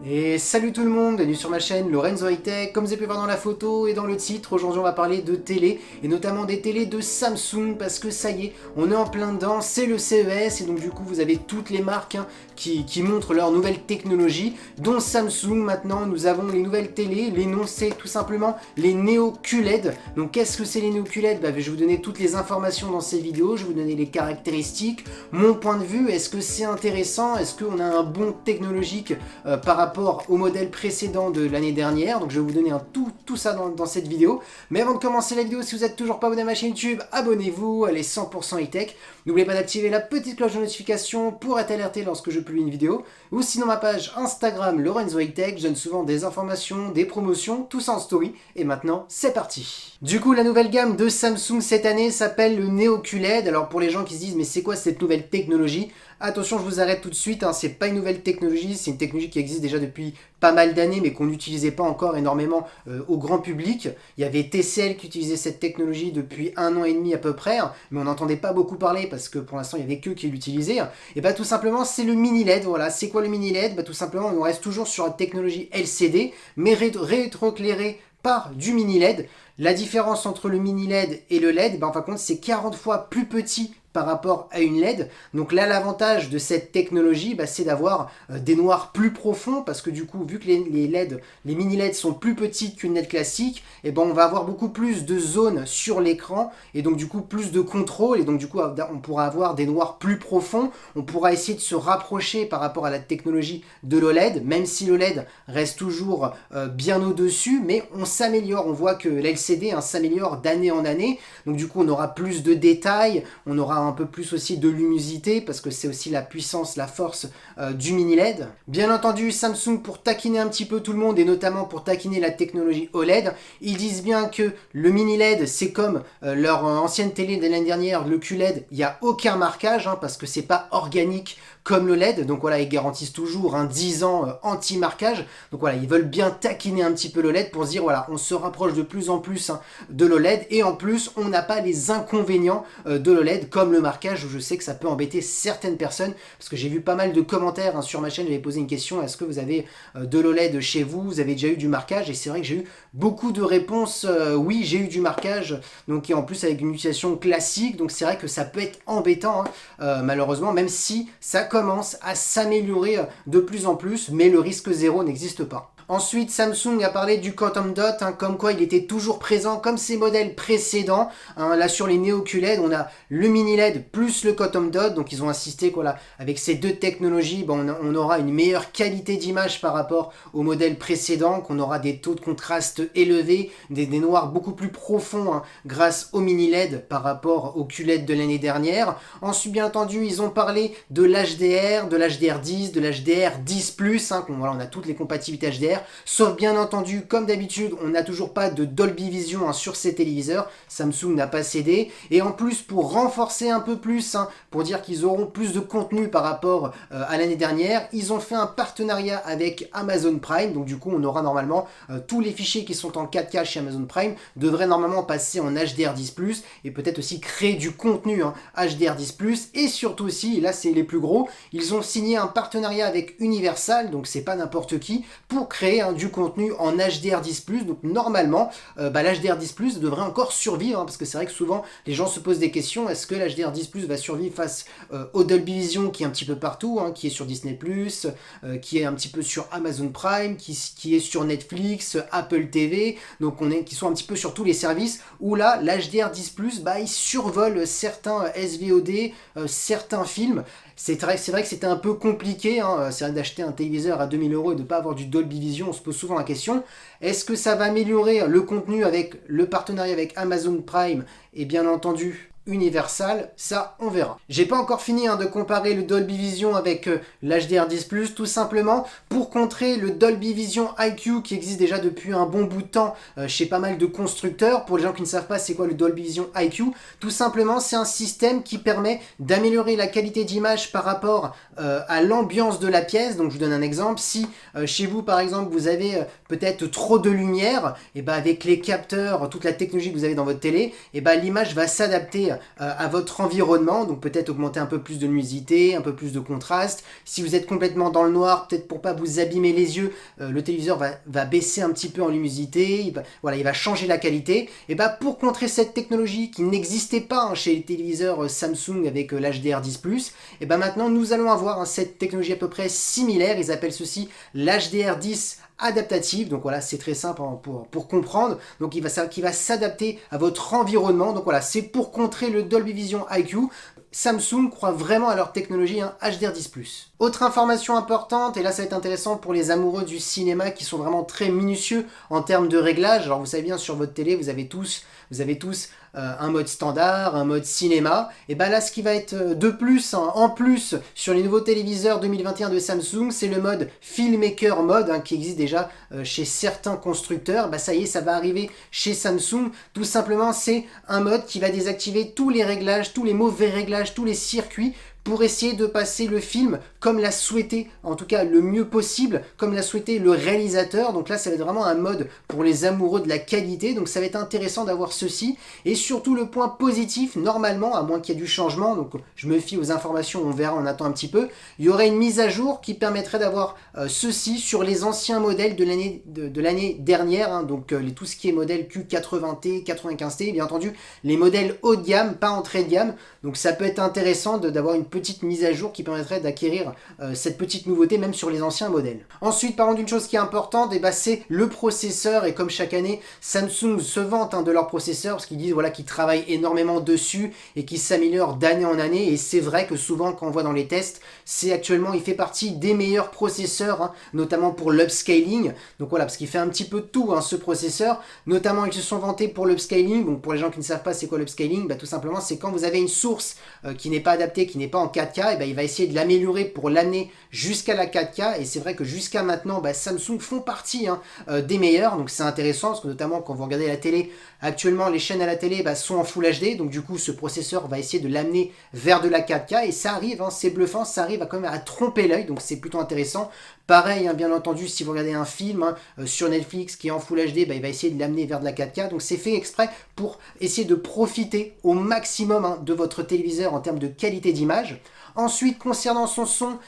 Et salut tout le monde, bienvenue sur ma chaîne Lorenzo High Tech. Comme vous avez pu voir dans la photo et dans le titre, aujourd'hui on va parler de télé, et notamment des télés de Samsung, parce que ça y est, on est en plein dedans, c'est le CES, et donc du coup vous avez toutes les marques qui montrent leurs nouvelles technologies, dont Samsung. Maintenant nous avons les nouvelles télés, les noms c'est tout simplement les Neo QLED. Donc qu'est-ce que c'est les Neo QLED? Je vais vous donner toutes les informations dans ces vidéos, je vais vous donner les caractéristiques, mon point de vue, est-ce que c'est intéressant, est-ce qu'on a un bond technologique par rapport au modèle précédent de l'année dernière. Donc je vais vous donner tout ça dans cette vidéo. Mais avant de commencer la vidéo, si vous n'êtes toujours pas abonné à ma chaîne YouTube, abonnez-vous, elle est 100% high-tech. N'oubliez pas d'activer la petite cloche de notification pour être alerté lorsque je publie une vidéo. Ou sinon ma page Instagram Lorenzo High Tech, je donne souvent des informations, des promotions, tout ça en story. Et maintenant, c'est parti. Du coup, la nouvelle gamme de Samsung cette année s'appelle le Neo QLED. Alors pour les gens qui se disent mais c'est quoi cette nouvelle technologie? Attention, je vous arrête tout de suite, c'est pas une nouvelle technologie, c'est une technologie qui existe déjà depuis pas mal d'années, mais qu'on n'utilisait pas encore énormément au grand public. Il y avait TCL qui utilisait cette technologie depuis 1 an et demi à peu près, mais on n'entendait pas beaucoup parler parce que pour l'instant il y avait qu'eux qui l'utilisaient. Et tout simplement c'est le mini LED. Voilà, c'est quoi le mini LED? Tout simplement on reste toujours sur la technologie LCD, mais rétroéclairée par du mini LED. La différence entre le mini LED et le LED, en fin de compte, c'est 40 fois plus petit par rapport à une LED. Donc là, l'avantage de cette technologie, c'est d'avoir des noirs plus profonds, parce que du coup, vu que les LED, les mini LED sont plus petites qu'une LED classique, on va avoir beaucoup plus de zones sur l'écran, et donc du coup, plus de contrôle, et donc du coup, on pourra avoir des noirs plus profonds. On pourra essayer de se rapprocher par rapport à la technologie de l'OLED, même si l'OLED reste toujours bien au-dessus, mais on s'améliore. On voit que l'LCD s'améliore d'année en année, donc du coup, on aura plus de détails, on aura un peu plus aussi de luminosité, parce que c'est aussi la puissance, la force du mini LED. Bien entendu, Samsung, pour taquiner un petit peu tout le monde, et notamment pour taquiner la technologie OLED, ils disent bien que le mini LED, c'est comme leur ancienne télé de l'année dernière, le QLED, il n'y a aucun marquage, parce que c'est pas organique comme le LED. Donc voilà, ils garantissent toujours 10 ans anti-marquage. Donc voilà, ils veulent bien taquiner un petit peu le LED pour se dire, voilà, on se rapproche de plus en plus de l'OLED, et en plus, on n'a pas les inconvénients de l'OLED, comme le marquage, où je sais que ça peut embêter certaines personnes, parce que j'ai vu pas mal de commentaires sur ma chaîne. J'avais posé une question: est-ce que vous avez de l'OLED chez vous? Vous avez déjà eu du marquage? Et c'est vrai que j'ai eu beaucoup de réponses, oui, j'ai eu du marquage, donc, et en plus avec une utilisation classique. Donc c'est vrai que ça peut être embêtant, malheureusement, même si ça commence à s'améliorer de plus en plus, mais le risque zéro n'existe pas. Ensuite, Samsung a parlé du Quantum Dot, comme quoi il était toujours présent comme ses modèles précédents. Là sur les Neo QLED, on a le mini LED plus le Quantum Dot, donc ils ont insisté voilà, avec ces deux technologies, on aura une meilleure qualité d'image par rapport au modèle précédent, qu'on aura des taux de contraste élevés, des noirs beaucoup plus profonds grâce au mini LED par rapport au QLED de l'année dernière. Ensuite, bien entendu, ils ont parlé de l'HDR, de l'HDR10, de l'HDR10+, voilà, on a toutes les compatibilités HDR. Sauf bien entendu, comme d'habitude, on n'a toujours pas de Dolby Vision sur ces téléviseurs. Samsung n'a pas cédé. Et en plus, pour renforcer un peu plus, pour dire qu'ils auront plus de contenu par rapport à l'année dernière, ils ont fait un partenariat avec Amazon Prime. Donc du coup, on aura normalement tous les fichiers qui sont en 4K chez Amazon Prime devraient normalement passer en HDR10+, et peut-être aussi créer du contenu HDR10+. Et surtout aussi, là c'est les plus gros, ils ont signé un partenariat avec Universal, donc c'est pas n'importe qui, pour créer du contenu en HDR10+. Donc normalement, l'HDR10+ devrait encore survivre, parce que c'est vrai que souvent les gens se posent des questions: est-ce que l'HDR10+ va survivre face au Dolby Vision qui est un petit peu partout, qui est sur Disney+, qui est un petit peu sur Amazon Prime, qui est sur Netflix, Apple TV, donc qui sont un petit peu sur tous les services, où là l'HDR10+, il survole certains SVOD, certains films. C'est vrai que c'était un peu compliqué, c'est vrai d'acheter un téléviseur à 2000 € et de ne pas avoir du Dolby Vision. On se pose souvent la question: est-ce que ça va améliorer le contenu avec le partenariat avec Amazon Prime et bien entendu Universal? Ça, on verra. J'ai pas encore fini de comparer le Dolby Vision avec l'HDR10+, tout simplement pour contrer le Dolby Vision IQ qui existe déjà depuis un bon bout de temps chez pas mal de constructeurs. Pour les gens qui ne savent pas c'est quoi le Dolby Vision IQ, tout simplement c'est un système qui permet d'améliorer la qualité d'image par rapport à l'ambiance de la pièce. Donc je vous donne un exemple: si chez vous par exemple vous avez peut-être trop de lumière, et avec les capteurs, toute la technologie que vous avez dans votre télé, l'image va s'adapter à votre environnement, donc peut-être augmenter un peu plus de luminosité, un peu plus de contraste. Si vous êtes complètement dans le noir, peut-être pour pas vous abîmer les yeux, le téléviseur va baisser un petit peu en luminosité, il va changer la qualité. Et bah pour contrer cette technologie qui n'existait pas chez les téléviseurs Samsung avec l'HDR10+, et bah maintenant nous allons avoir cette technologie à peu près similaire, ils appellent ceci l'HDR10 adaptative, donc voilà, c'est très simple pour comprendre, donc qui va s'adapter à votre environnement, donc voilà, c'est pour contrer le Dolby Vision IQ. Samsung croit vraiment à leur technologie HDR10+. Autre information importante, et là ça va être intéressant pour les amoureux du cinéma qui sont vraiment très minutieux en termes de réglage. Alors vous savez bien, sur votre télé, vous avez tous un mode standard, un mode cinéma. Et bien là, ce qui va être de plus, en plus, sur les nouveaux téléviseurs 2021 de Samsung, c'est le mode Filmmaker Mode, qui existe déjà chez certains constructeurs. Bah ça y est, ça va arriver chez Samsung. Tout simplement, c'est un mode qui va désactiver tous les réglages, tous les mauvais réglages, tous les circuits, pour essayer de passer le film comme l'a souhaité, en tout cas le mieux possible, comme l'a souhaité le réalisateur. Donc là, ça va être vraiment un mode pour les amoureux de la qualité, donc ça va être intéressant d'avoir ceci. Et surtout le point positif, normalement, à moins qu'il y ait du changement, donc je me fie aux informations, on verra, on attend un petit peu, il y aurait une mise à jour qui permettrait d'avoir ceci sur les anciens modèles de l'année dernière, donc tout ce qui est modèle Q80T, 95T, bien entendu, les modèles haut de gamme, pas entrée de gamme, donc ça peut être intéressant d'avoir une petite mise à jour qui permettrait d'acquérir cette petite nouveauté même sur les anciens modèles. Ensuite, parlons d'une chose qui est importante, c'est le processeur, et comme chaque année, Samsung se vante de leur processeur parce qu'ils disent qu'ils travaillent énormément dessus et qu'ils s'améliorent d'année en année, et c'est vrai que souvent quand on voit dans les tests, il fait partie des meilleurs processeurs, notamment pour l'upscaling, donc voilà, parce qu'il fait un petit peu de tout ce processeur, notamment ils se sont vantés pour l'upscaling. Donc pour les gens qui ne savent pas c'est quoi l'upscaling, tout simplement c'est quand vous avez une source qui n'est pas adaptée, qui n'est pas en 4K, il va essayer de l'améliorer pour l'amener jusqu'à la 4K, et c'est vrai que jusqu'à maintenant, Samsung font partie des meilleurs, donc c'est intéressant, parce que notamment quand vous regardez la télé, actuellement les chaînes à la télé sont en Full HD, donc du coup ce processeur va essayer de l'amener vers de la 4K, et ça arrive, c'est bluffant, ça arrive quand même à tromper l'œil, donc c'est plutôt intéressant. Pareil, bien entendu, si vous regardez un film sur Netflix qui est en Full HD, il va essayer de l'amener vers de la 4K, donc c'est fait exprès pour essayer de profiter au maximum de votre téléviseur en termes de qualité d'image. Ensuite, concernant son son,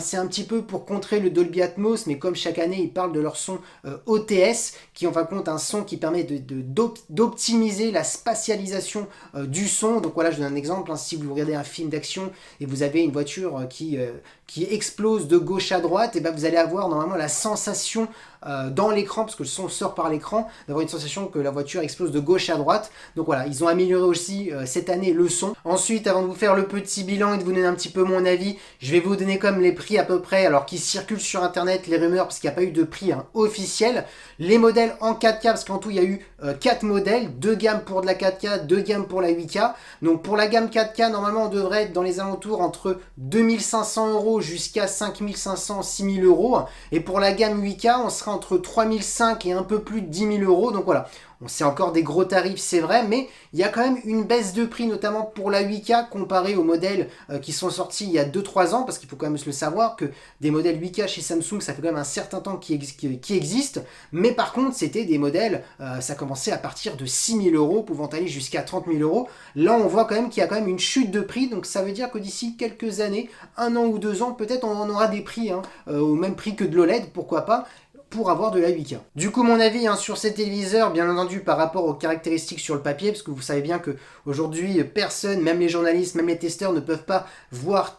c'est un petit peu pour contrer le Dolby Atmos, mais comme chaque année, ils parlent de leur son OTS, qui en fin de compte un son qui permet d'optimiser la spatialisation du son. Donc voilà, je donne un exemple, si vous regardez un film d'action et vous avez une voiture qui explose de gauche à droite, vous allez avoir normalement la sensation dans l'écran, parce que le son sort par l'écran, d'avoir une sensation que la voiture explose de gauche à droite. Donc voilà, ils ont amélioré aussi cette année le son. Ensuite, avant de vous faire le petit bilan et de vous donner un petit peu mon avis, je vais vous donner comme les prix à peu près, alors qui circulent sur internet, les rumeurs, parce qu'il n'y a pas eu de prix officiel. Les modèles en 4K, parce qu'en tout il y a eu 4 modèles, 2 gammes pour de la 4K, 2 gammes pour la 8K. Donc pour la gamme 4K, normalement on devrait être dans les alentours entre 2500 € jusqu'à 5500, 6000 €. Et pour la gamme 8K, on sera entre 3500 et un peu plus de 10 000 €. Donc voilà, c'est encore des gros tarifs, c'est vrai, mais il y a quand même une baisse de prix, notamment pour la 8K, comparé aux modèles qui sont sortis il y a 2-3 ans, parce qu'il faut quand même le savoir que des modèles 8K chez Samsung, ça fait quand même un certain temps qui existent, mais par contre, c'était des modèles, ça commençait à partir de 6 000 €, pouvant aller jusqu'à 30 000 €. Là, on voit quand même qu'il y a quand même une chute de prix, donc ça veut dire que d'ici quelques années, 1 an ou 2 ans, peut-être on en aura des prix, au même prix que de l'OLED, pourquoi pas, pour avoir de la 8K. Du coup, mon avis sur ces téléviseurs, bien entendu par rapport aux caractéristiques sur le papier, parce que vous savez bien que aujourd'hui personne, même les journalistes, même les testeurs ne peuvent pas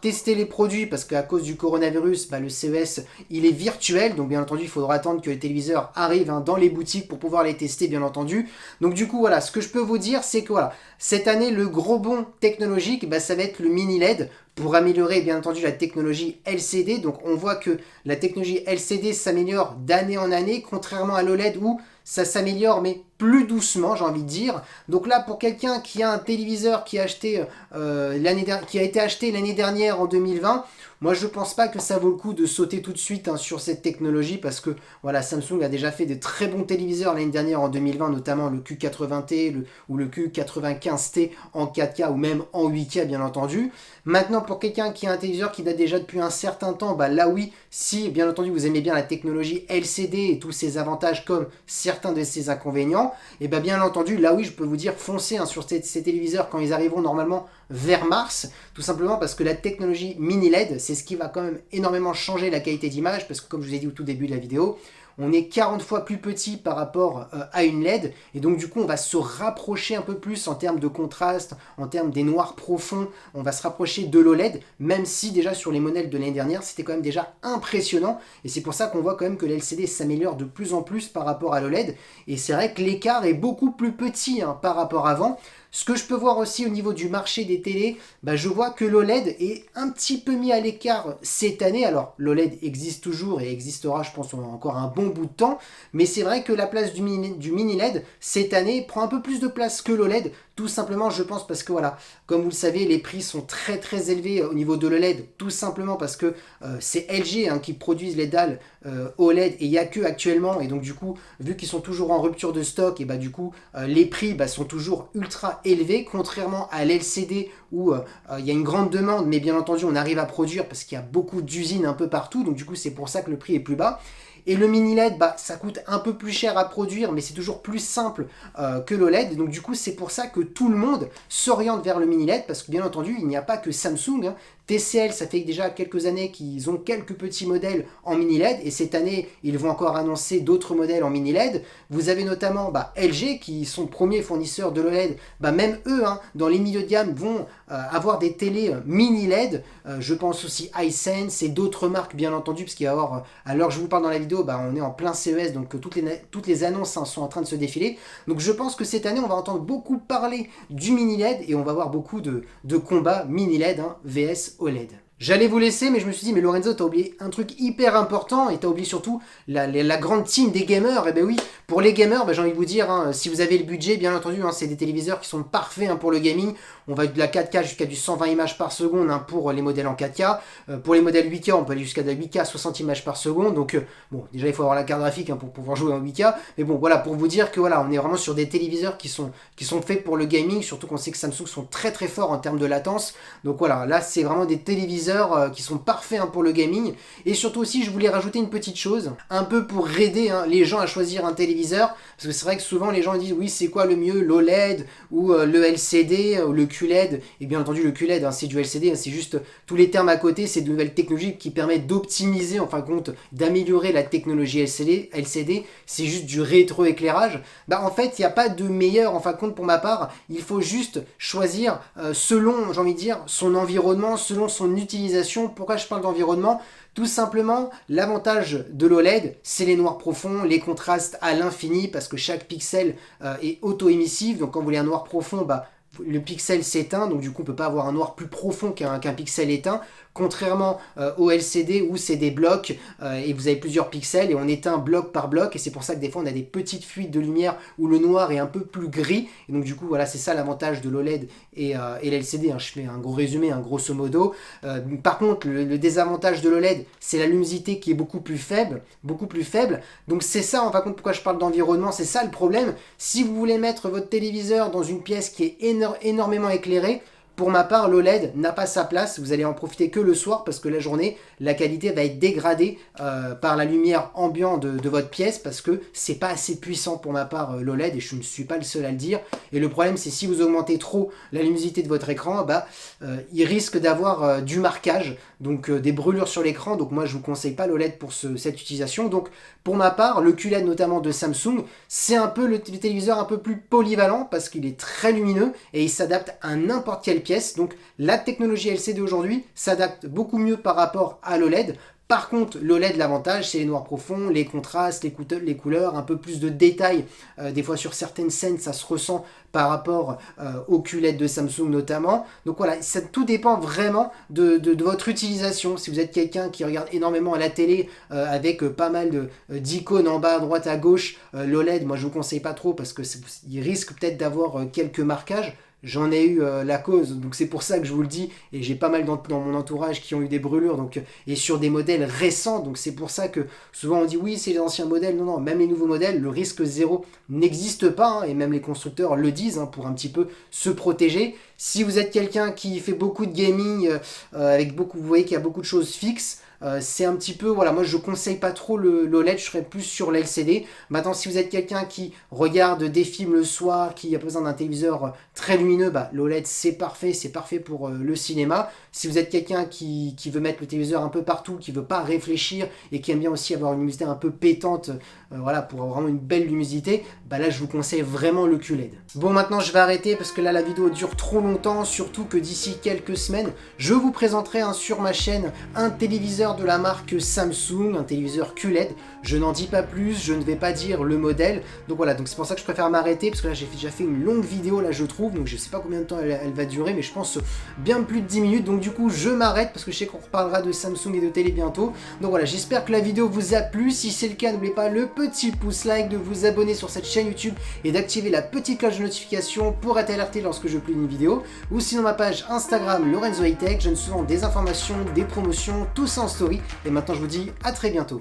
tester les produits, parce qu'à cause du coronavirus, le CES il est virtuel, donc bien entendu il faudra attendre que les téléviseurs arrivent dans les boutiques pour pouvoir les tester, bien entendu. Donc du coup voilà, ce que je peux vous dire, c'est que voilà, cette année le gros bond technologique, ça va être le mini LED, pour améliorer bien entendu la technologie LCD. Donc on voit que la technologie LCD s'améliore d'année en année, contrairement à l'OLED où ça s'améliore mais plus doucement, j'ai envie de dire. Donc là, pour quelqu'un qui a un téléviseur qui a été acheté l'année dernière en 2020, moi je pense pas que ça vaut le coup de sauter tout de suite sur cette technologie, parce que voilà, Samsung a déjà fait de très bons téléviseurs l'année dernière en 2020, notamment le Q80T ou le Q95T en 4K ou même en 8K, bien entendu. Maintenant, pour quelqu'un qui a un téléviseur qui date déjà depuis un certain temps, là oui, si bien entendu vous aimez bien la technologie LCD et tous ses avantages comme certains de ses inconvénients, blanc, et bien entendu, là oui, je peux vous dire, foncez sur ces téléviseurs quand ils arriveront normalement vers mars, tout simplement parce que la technologie mini LED, c'est ce qui va quand même énormément changer la qualité d'image, parce que comme je vous ai dit au tout début de la vidéo, on est 40 fois plus petit par rapport à une LED, et donc du coup on va se rapprocher un peu plus en termes de contraste, en termes des noirs profonds, on va se rapprocher de l'OLED, même si déjà sur les modèles de l'année dernière c'était quand même déjà impressionnant, et c'est pour ça qu'on voit quand même que l'LCD s'améliore de plus en plus par rapport à l'OLED, et c'est vrai que l'écart est beaucoup plus petit par rapport à avant. Ce que je peux voir aussi au niveau du marché des télés, je vois que l'OLED est un petit peu mis à l'écart cette année. Alors l'OLED existe toujours et existera je pense encore un bon bout de temps, mais c'est vrai que la place du mini LED cette année prend un peu plus de place que l'OLED, tout simplement je pense parce que voilà, comme vous le savez, les prix sont très très élevés au niveau de l'OLED, tout simplement parce que c'est LG qui produisent les dalles OLED et il n'y a que actuellement, et donc du coup vu qu'ils sont toujours en rupture de stock, et du coup les prix sont toujours ultra élevés, contrairement à l'LCD où il y a une grande demande, mais bien entendu on arrive à produire parce qu'il y a beaucoup d'usines un peu partout, donc du coup c'est pour ça que le prix est plus bas. Et le mini LED, ça coûte un peu plus cher à produire, mais c'est toujours plus simple que l'OLED. Et donc du coup, c'est pour ça que tout le monde s'oriente vers le mini LED, parce que bien entendu, il n'y a pas que Samsung. TCL, ça fait déjà quelques années qu'ils ont quelques petits modèles en mini LED, et cette année, ils vont encore annoncer d'autres modèles en mini LED. Vous avez notamment LG, qui sont premiers fournisseurs de l'OLED. Même eux, dans les milieux de gamme, vont avoir des télés mini LED. Je pense aussi Hisense et d'autres marques, bien entendu, parce qu'il va y avoir, à l'heure que je vous parle dans la vidéo, on est en plein CES, donc toutes les annonces sont en train de se défiler. Donc je pense que cette année, on va entendre beaucoup parler du mini LED, et on va voir beaucoup de combats mini LED vs OLED. J'allais vous laisser, mais je me suis dit, mais Lorenzo, t'as oublié un truc hyper important, et t'as oublié surtout la grande team des gamers. Et ben oui, pour les gamers, j'ai envie de vous dire, si vous avez le budget, bien entendu, c'est des téléviseurs qui sont parfaits pour le gaming. On va de la 4K jusqu'à du 120 images par seconde pour les modèles en 4K. Pour les modèles 8K, on peut aller jusqu'à de la 8K 60 images par seconde. Donc bon, déjà il faut avoir la carte graphique pour pouvoir jouer en 8K. Mais bon, voilà, pour vous dire que voilà, on est vraiment sur des téléviseurs qui sont faits pour le gaming, surtout qu'on sait que Samsung sont très très forts en termes de latence. Donc voilà, là c'est vraiment des téléviseurs qui sont parfaits pour le gaming. Et surtout aussi, je voulais rajouter une petite chose, un peu pour aider les gens à choisir un téléviseur. Parce que c'est vrai que souvent les gens disent, oui, c'est quoi le mieux, l'OLED ou le LCD ou le QLED. Et bien entendu, le QLED, c'est du LCD, c'est juste tous les termes à côté, c'est de nouvelles technologies qui permettent d'optimiser, en fin de compte, d'améliorer la technologie LCD, c'est juste du rétroéclairage. En fait, il n'y a pas de meilleur, en fin de compte, pour ma part. Il faut juste choisir selon, j'ai envie de dire, son environnement, selon son utilisation. Pourquoi je parle d'environnement ? Tout simplement, l'avantage de l'OLED, c'est les noirs profonds, les contrastes à l'infini, parce que chaque pixel est auto-émissif. Donc quand vous voulez un noir profond, le pixel s'éteint, donc du coup on ne peut pas avoir un noir plus profond qu'un pixel éteint, contrairement au LCD où c'est des blocs et vous avez plusieurs pixels et on éteint bloc par bloc, et c'est pour ça que des fois on a des petites fuites de lumière où le noir est un peu plus gris, et donc du coup voilà, c'est ça l'avantage de l'OLED et l'LCD, je fais un gros résumé, grosso modo. Par contre le désavantage de l'OLED, c'est la luminosité qui est beaucoup plus faible, donc c'est ça en fin de compte pourquoi je parle d'environnement, c'est ça le problème. Si vous voulez mettre votre téléviseur dans une pièce qui est énormément éclairée, pour ma part, l'OLED n'a pas sa place, vous allez en profiter que le soir parce que la journée, la qualité va être dégradée par la lumière ambiante de votre pièce, parce que c'est pas assez puissant pour ma part l'OLED, et je ne suis pas le seul à le dire. Et le problème, c'est si vous augmentez trop la luminosité de votre écran, il risque d'avoir du marquage, donc des brûlures sur l'écran. Donc moi je vous conseille pas l'OLED pour cette utilisation. Donc pour ma part, le QLED notamment de Samsung, c'est un peu le téléviseur un peu plus polyvalent parce qu'il est très lumineux et il s'adapte à n'importe quelle pièce. Donc la technologie LCD aujourd'hui s'adapte beaucoup mieux par rapport à l'OLED. Par contre, l'OLED, l'avantage, c'est les noirs profonds, les contrastes, les couleurs, un peu plus de détails. Des fois, sur certaines scènes, ça se ressent par rapport au QLED de Samsung notamment. Donc voilà, tout dépend vraiment de votre utilisation. Si vous êtes quelqu'un qui regarde énormément à la télé avec pas mal d'icônes en bas, à droite, à gauche, l'OLED, moi je ne vous conseille pas trop parce qu'il risque peut-être d'avoir quelques marquages. J'en ai eu la cause, donc c'est pour ça que je vous le dis, et j'ai pas mal dans mon entourage qui ont eu des brûlures, donc, et sur des modèles récents, donc c'est pour ça que souvent on dit oui c'est les anciens modèles, non, même les nouveaux modèles, le risque zéro n'existe pas, et même les constructeurs le disent, pour un petit peu se protéger. Si vous êtes quelqu'un qui fait beaucoup de gaming, vous voyez qu'il y a beaucoup de choses fixes, c'est un petit peu, voilà, moi je conseille pas trop l'OLED, je serais plus sur l'LCD. Maintenant, si vous êtes quelqu'un qui regarde des films le soir, qui a besoin d'un téléviseur très lumineux, bah, l'OLED c'est parfait pour le cinéma. Si vous êtes quelqu'un qui veut mettre le téléviseur un peu partout, qui veut pas réfléchir et qui aime bien aussi avoir une luminosité un peu pétante, voilà, pour avoir vraiment une belle luminosité, bah là je vous conseille vraiment le QLED. Bon, maintenant je vais arrêter parce que là la vidéo dure trop longtemps, surtout que d'ici quelques semaines, je vous présenterai sur ma chaîne un téléviseur de la marque Samsung, un téléviseur QLED. Je n'en dis pas plus, je ne vais pas dire le modèle. Donc voilà, donc c'est pour ça que je préfère m'arrêter, parce que là j'ai déjà fait une longue vidéo là je trouve, donc je sais pas combien de temps elle va durer, mais je pense bien plus de 10 minutes. Donc du coup je m'arrête parce que je sais qu'on reparlera de Samsung et de télé bientôt. Donc voilà, j'espère que la vidéo vous a plu. Si c'est le cas, n'oubliez pas le petit pouce like, de vous abonner sur cette chaîne YouTube et d'activer la petite cloche de notification pour être alerté lorsque je publie une vidéo. Ou sinon ma page Instagram Lorenzo High Tech, je donne souvent des informations, des promotions, tout ça en story. Et maintenant je vous dis à très bientôt.